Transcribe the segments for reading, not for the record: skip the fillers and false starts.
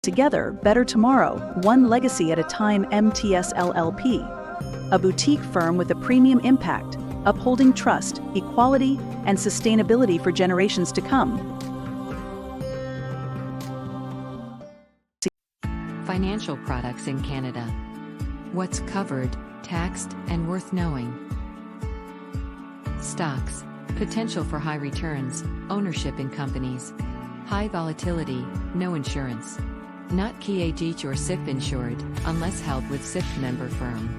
Together, better tomorrow, one legacy at a time. MTS LLP, a boutique firm with a premium impact, upholding trust, equality, and sustainability for generations to come. Financial products in Canada. What's covered, taxed, and worth knowing. Stocks. Potential for high returns, ownership in companies. High volatility, no insurance. Not KAG or SIP insured, unless held with SIP member firm.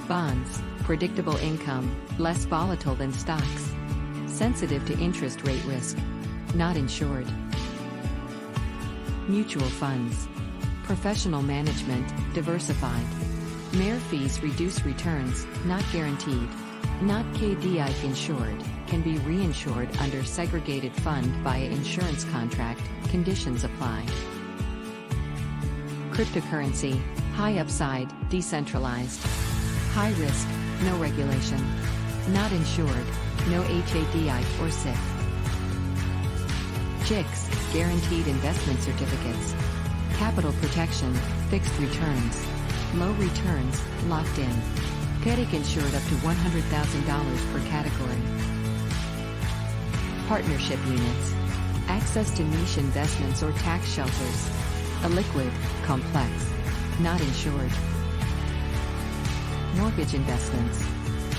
Bonds. Predictable income, less volatile than stocks. Sensitive to interest rate risk. Not insured. Mutual funds. Professional management, diversified. Mere fees reduce returns, not guaranteed. Not KDI insured, can be reinsured under segregated fund via insurance contract, conditions apply. Cryptocurrency, high upside, decentralized. High risk, no regulation. Not insured, no HADI or SIP. GICs, guaranteed investment certificates. Capital protection, fixed returns. Low returns, locked in. Getting insured up to $100,000 per category. Partnership units. Access to niche investments or tax shelters. Illiquid, complex. Not insured. Mortgage investments.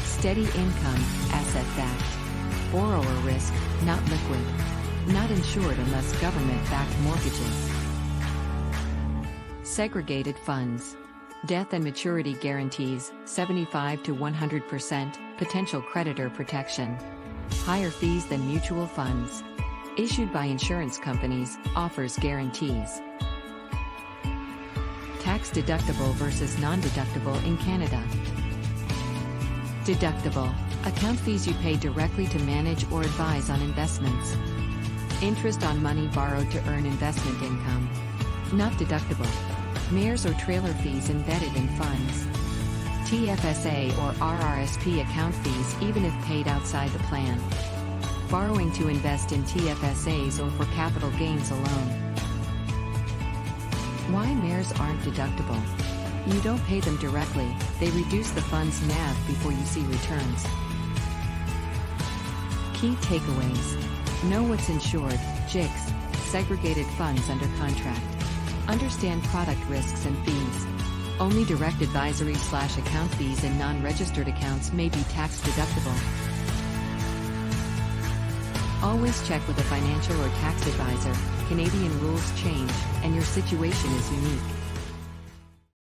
Steady income, asset-backed. Borrower risk, not liquid. Not insured unless government-backed mortgages. Segregated funds. Death and maturity guarantees, 75 to 100%, potential creditor protection. Higher fees than mutual funds. Issued by insurance companies, offers guarantees. Tax deductible versus non-deductible in Canada. Deductible. Account fees you pay directly to manage or advise on investments. Interest on money borrowed to earn investment income. Not deductible. Mares or trailer fees embedded in funds. TFSA or RRSP account fees even if paid outside the plan. Borrowing to invest in TFSAs or for capital gains alone. Why mares aren't deductible? You don't pay them directly, they reduce the fund's NAV before you see returns. Key takeaways. Know what's insured, GICs, segregated funds under contract. Understand product risks and fees. Only direct advisory/account fees in non-registered accounts may be tax deductible. Always check with a financial or tax advisor. Canadian rules change, and your situation is unique.